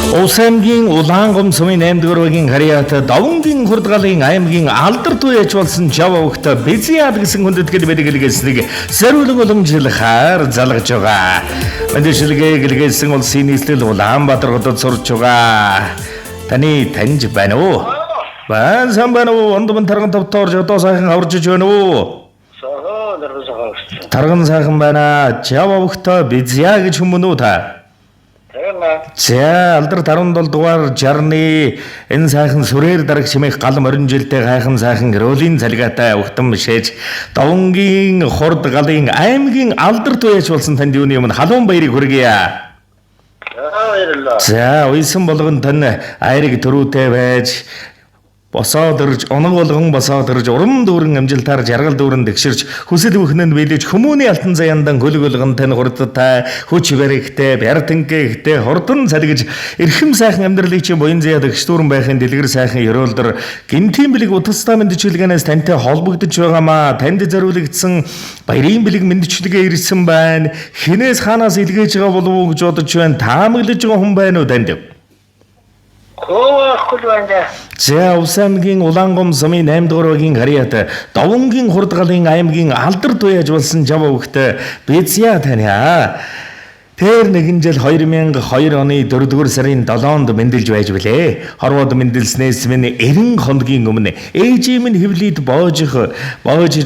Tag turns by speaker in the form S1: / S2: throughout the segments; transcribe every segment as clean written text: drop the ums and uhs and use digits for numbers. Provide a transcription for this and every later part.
S1: Улсаймгийн Улаангом сумын 8-р үеийн харьяат Давангийн Хурдгалын аймгийн алдартай яж болсон Жава өгт Безиад гэсэн хүндэтгэл бэлгэлгээснийг зориулан уламжлахаар залгаж байгаа. Мэдээлэлгээ гэлгээсэн улсын нийслэл Улаанбаатар хотод сурч байгаа. Таны таньж байна уу? Баан сан байна уу? Ондмон тарган тавтаарж одоо сайхан аварж байна уу? Тарган сайхан байна. Жава өгт Безиа гэж хүмүүн үү та? За алдар 17 дугаар 60-ны энэ сайхан сүрээр дараг шимэх гал морин жилтэй гайхан сайхан ролын залгаатай өгтөн шээж Давангийн Хурдгалын аймгийн алдар туяач болсон танд юуны өмнө халуун баярыг хүргье. За уйсан болгон тань айрыг төрүүтэй байж босоод ирж оног болгон босоод ирж урам дүүрэн амжилтаар жаргал дүүрэн дэгширч хүсэл бүхнэнд биелэж хүмүүний алтан заяандан хөлөг болгон тань хурдтай хүч баригтай бяртанкэгтэй хурдан цалгиж эрхэм сайхан амьдралыг чинь буян заяа дэгш дүүрэн байхын дэлгэр сайхан ёроолдор гинтийн бэлэг утастай мэдчилгээнээс тантай холбогдож байгаамаа танд зориулагдсан баярын бэлэг мэдчилгээ ирсэн байна. Хинээс хаанаас илгээж байгаа болов уу гэж бодож байна. Таамаглаж байгаа хүн байна уу танд? За Улсаймгийн Улаангом сумын 8-р үеийн харьяат Давангийн Хурдгалын аймгийн алдар туяаж болсон Жава өгт Безиа таниа. Тэр нэгэн жил 2002 оны 4-р сарын 7-нд мэндэлж байж билээ. Хорвоод мэндэлснээс минь 90 хоногийн өмнө ээжийн минь хөвлөд боожж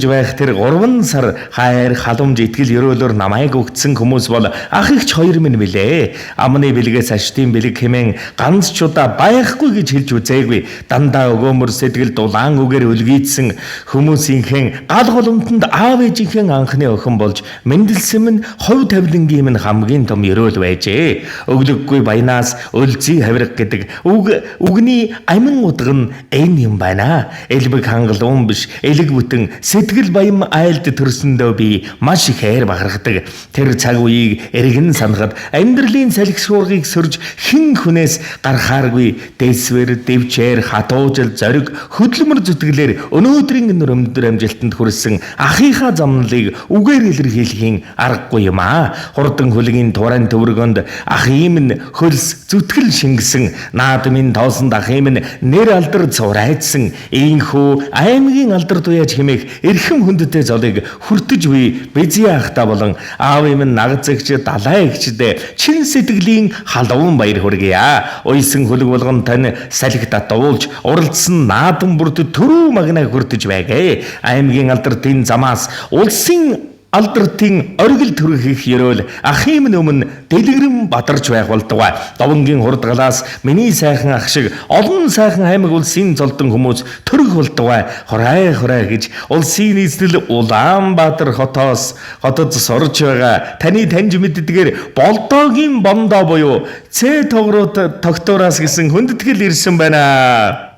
S1: байх тэр 3 сар хайр халамж итгэл өрөөлөөр намайг өгдсөн хүмүүс бол ах ихч 2 минь билээ. Амны бэлгээс аштын бэлэг хэмээн ганц ч удаа байхгүй гэж хэлж үзээгүй. Дандаа өгөөмөр сэтгэл дулаан үгээр үлгийдсэн хүмүүсийнхэн гал голомтонд аав ээжийнхэн анхны охин болж мэндэлсэн минь хувь тавилангийн минь хамгийн том өрөөл байжээ. Өглөггүй баянаас өлзий хавирга гэдэг үгний амин утга нь энэ юм байна. Элбэг хангалуун биш, элэг бүтэн сэтгэл баян айлд төрсөндөө би маш их хайр бахархдаг. Тэр цаг үеийг эргэн санахад амьдралын салхи шуургыг сөрж хэн хүнээс гарахааргүй дэсвэр, дэвчээр, хатуужил, зориг, хөдөлмөр зүтгэлээр өнөөдрийн өндөр амжилтанд хүрсэн ахыхаа замналыг үгээр илэрхийлэхийн аргагүй юм аа. Хурдан хөлгийн туран төвөргөнд ах ийм нь хөлс зүтгэл шингэсэн наад минь тоосонд ах ийм нь нэр алдар цурайдсан ийхүү аймгийн алдар туяаж хэмээх эрхэм хүндтэй золыг хүртэж буй Безиа ахта болон аав ийм нь нагцэгч далай эгчдээ чин сэтгэлийн халуун баяр хүргье. Уйсан хөлөг болгон тань салхи татуулж уралдсан наадам бүрд төрөө магнаа хүртэж байгээ. Аймгийн алдартын замаас улсын алдартын оргил төрөх ёроол ахим өмнө дэлгэрэн бадарч байх болдгоо. Давангийн Хурдгалаас миний сайхан ах шиг олон сайхан аймаг улсын золдон хүмүүс төрөх болдгоо. Хорой гэж улсын нийслэл Улаанбаатар хотод сурч байгаа. Таны таньж мэддгээр болдоогийн бондоо буюу Ц тогтоораас гэсэн хүндэтгэл ирсэн байна.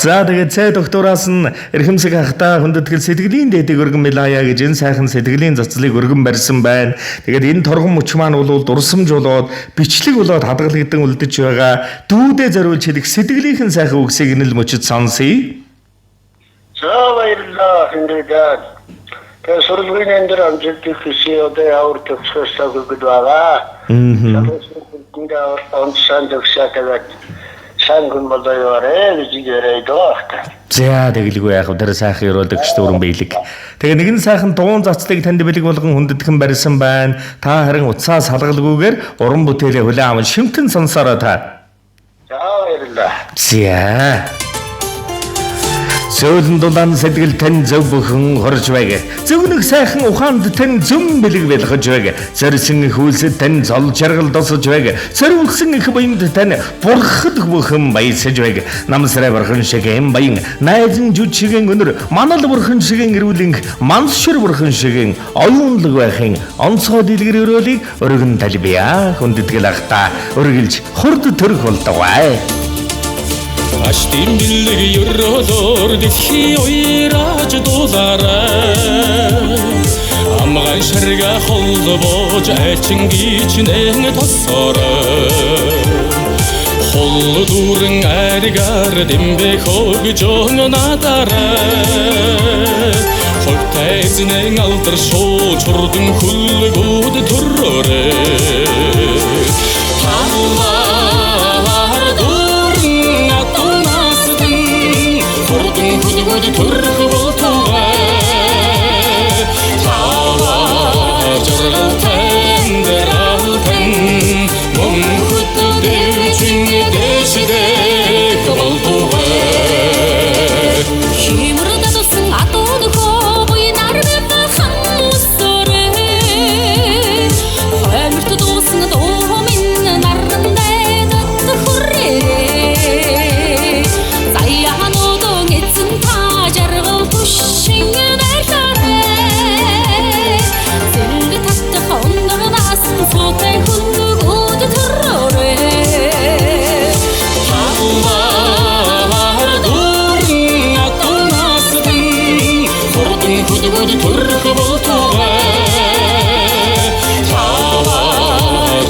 S1: За тэгээд Ц доктораас нь эрхэмсэг ахта хүндэтгэл сэтгэлийн дэдэг өргөн мэлаяа гэж энэ сайхан сэтгэлийн цацлыг өргөн барьсан байна. Тэгээд энэ торгон мөч маань бол дурсамж болоод бичлэг болоод хадгалагдсан үлдэж байгаа. Дүүдээ зориулж хэлэх сэтгэлийнхэн сайхан үгсийг нэл мөчөд сонсъё.
S2: За баярлалаа хинрэдээ. Тэр сургуулийн энэ амжилтыг хийсээ одоо явар төгсгөөсөө өгöd байгаа. Тэгээд онцсан төгсөөтэйг сангун болоорэ гэж яриад.
S1: За тэгэлгүй яах вэ? Тэр сайхан ёроолдог ч дөрөн биелэг. Тэгээ нэгэн сайхан дуун цацлыг танд бэлэг болгон хүндэтгэн барьсан байна. Та харин утсаа салгалгүйгээр уран бүтээлээ хүлээн аван шимтэн сонсороо та.
S2: За баярлалаа.
S1: За Сөүлэн дулаан сэтгэл тань зөв бүхэн хорж байг. Зөвнөг сайхан ухаанд тань зөв бэлэг бэлгэж байг. Зорьсон их үйлсэд тань зол жаргал досож байг. Зориулсан их баянд тань бурхад бүхэн баясаж байг. Намсрай бурхан шиг эм баян найзан жүж шигийн өнөр манал бурхан шигийн эрүүлэнх мансшир бурхан шигийн оюунлаг байхын онцгой дэлгэр өрөөлийг өргөн талбиа хүндэтгэл ахта өргөлж хурд төрөх болдгоо.
S3: Аштын бэлэг ёроолоор дэлхий уйраж дуулаарай. Амган шарга холбож айлчин гичнэн тосорой. Хол дүүрэн айргаар дэмбэх өгжөн надарай. Хойтой эзнэн алдар шуу чурдан хүлгүүд төрөөрэй. төрөх болтугай тава жаргалтай дэралтэн мөнхөд дэвчин дэшдэх болтугай
S4: 힘으로다도승 아또놓고 보인 나를 뵙한 모습에 화물도 도승 도민은 나른데 그 후레 사이야 노동의 찐타자를 부싱을 날따래 셀리 탔다 혼너로 나선 소태 훈누고도 들어래
S3: 구두구두 төрөх болтугай тава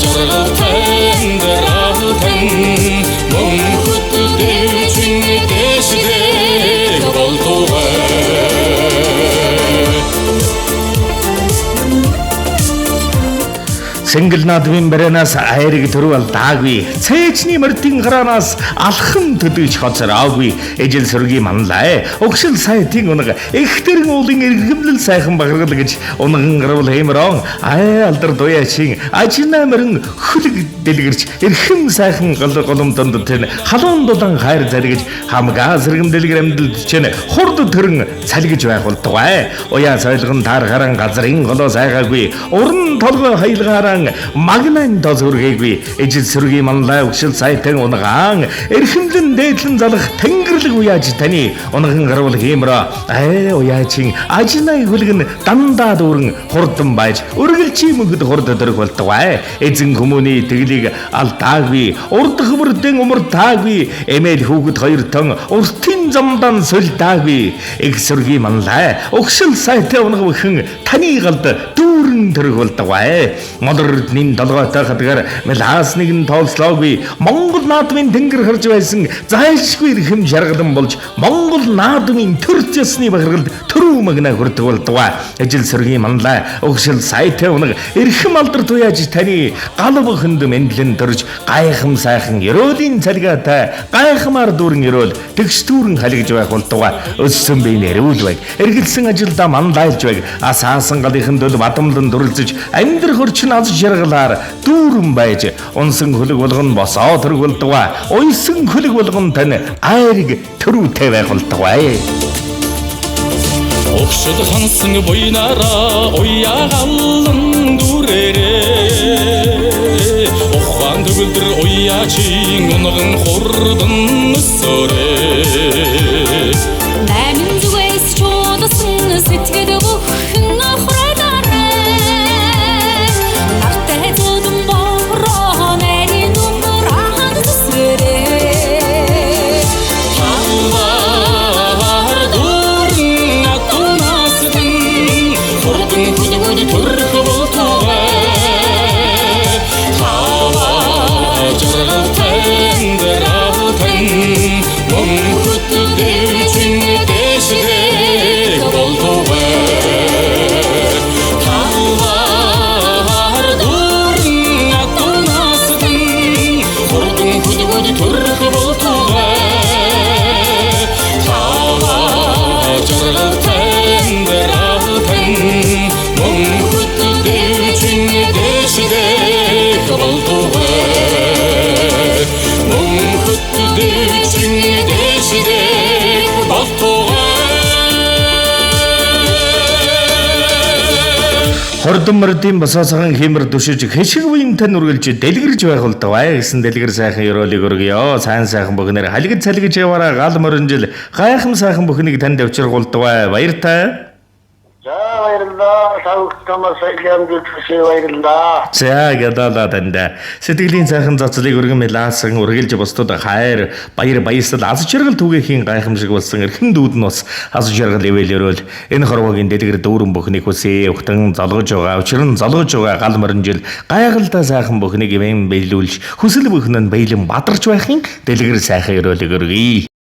S3: жаргалтай дэралтэн мөнхөд дэвчин дэшдэх болтугай
S1: Сэнгэл наадмын баранаас айрыг төрвөл даагүй. Цээжний мөрдийн гараанаас алхам төдөөж хоцороогүй. Ижил сүргийн манлаа. Өгшил сайтын унаг ихтэрэн уулын эргэмлэл сайхан багаргал гэж унган гарвал хэмрон. Алдар дуяачин ажинамэрэн хөлөг дэлгэрч эрхэм сайхан голомтонд тэн халуун дулан хайр заргиж хамгаа сэргэм дэлгэр амьдэлд чинь хурд төрөн цалгиж байх болтугай. Уяа сойлгон таар гаран газрын голоо сайгаагүй. Уран толгой хайлгаараа магнан дозөргээгүй ижил сүргийн манлай өгшил сайтан унгаан эрхэмлэн дээдлэн залах тэнгэрлэг уяаж таны унган гарвал хэмрээ уяачин ажинай хүлгэн дандаа дүүрэн хурдан байж өргөлчи мөнгөд хурд төрөх болтугай эзэн хүмүүний тэглийг алдаагүй урд хөмөрдөн умар таагүй эмээл хүүхэд хоёр тон уртын замдан солдаагүй их сүргийн манлай өгшил сайтан унгавхэн таны галд дүүрэн төрөх болтугай модернийн толгойтой хадгаар мэлаас нэгэн тоолслоогүй Монгол наадмын тэнгэр харж байсан зайлшгүй эрхэм жаргалан болж Монгол наадмын төр зэсний бахаргалд төрөө магна хүрдэг болдгоо ажил сэргийн манлай өгшил сайтаа унаг эрхэм алдар туяаж таны галав хөнд мэндлэн төрж гайхам сайхан ерөөлийн цалгаатай гайхамар дүүрэн ерөөл тэгш дүүрэн халигж байх болдгоо өссөн бие нэрүүл байг эргэлсэн ажилдаа манлайлж байг асаасан галынхан дөл бадамлан дүрлзэж амьдрах орчин аз жаргалаар дүүрэн байж унсан хөлөг болгон босоо төрөг болдгоо уйсан хөлөг болгон тань айрыг төрүүтэй байх болдгоо
S3: Өгшөл хансан буйнараа уяагалан дүрээрээ ухаан төгөлдөр уяачин унган хурдан өсөөрээ
S4: 남인 зүгээс чуудсан сэтгэл бүхэн ахрайдараа нартай зүдэн бороо нарийн дүмбэр ахад зүсэрээ
S3: Хамбар дүүрэн атунасдан хурдан хүдгүд төрөх болтугай тава жаргалтай дэралтэн мөнхөд дэвчин дэшдэх болтугай Хамбар дүүрэн атунасдан хурдан хүдгүд төрөх болтугай тава жаргалтай дэралтэн мөнхөд дэвчин дэшдэх болтугай мөнхөд дэвчин дэшдэх болтугай
S1: Хордон мөрдийн босоосгон хэмэр дүшиж хэшиг буянтай нүргэлж дэлгэрж байх болдгоо гэсэн дэлгэр сайхан ёроолыг өргөё сайн сайхан бүхнээр халигд цалгиж яваараа гал мөрөнжил гайхам сайхан бүхнийг танд авчиргуулдгаа баяртай
S2: За баярлалаа. Савгтамаа сайхан бүхсээ баярлалаа.
S1: За гадаалаа танда сэтгэлийн сайхан зацлыг өргөн мэлаасан үргэлж бусдад хайр баяр баясгал аз жаргал түгээхийн гайхамшиг болсон эрхэм дүүд нь бас аз жаргал ивэлэрэл энэ хорвогийн дэлгэр дүүрэн бүхнийг хүсээ өгтөн залгаж байгаа учрын залгаж байгаа гал мөрөнжил гайхалтай сайхан бүхнийг ивэн биелүүлж хүсэл бүхэн нь баялан бадарч байхын дэлгэр сайхан өрөөлөг өргөе.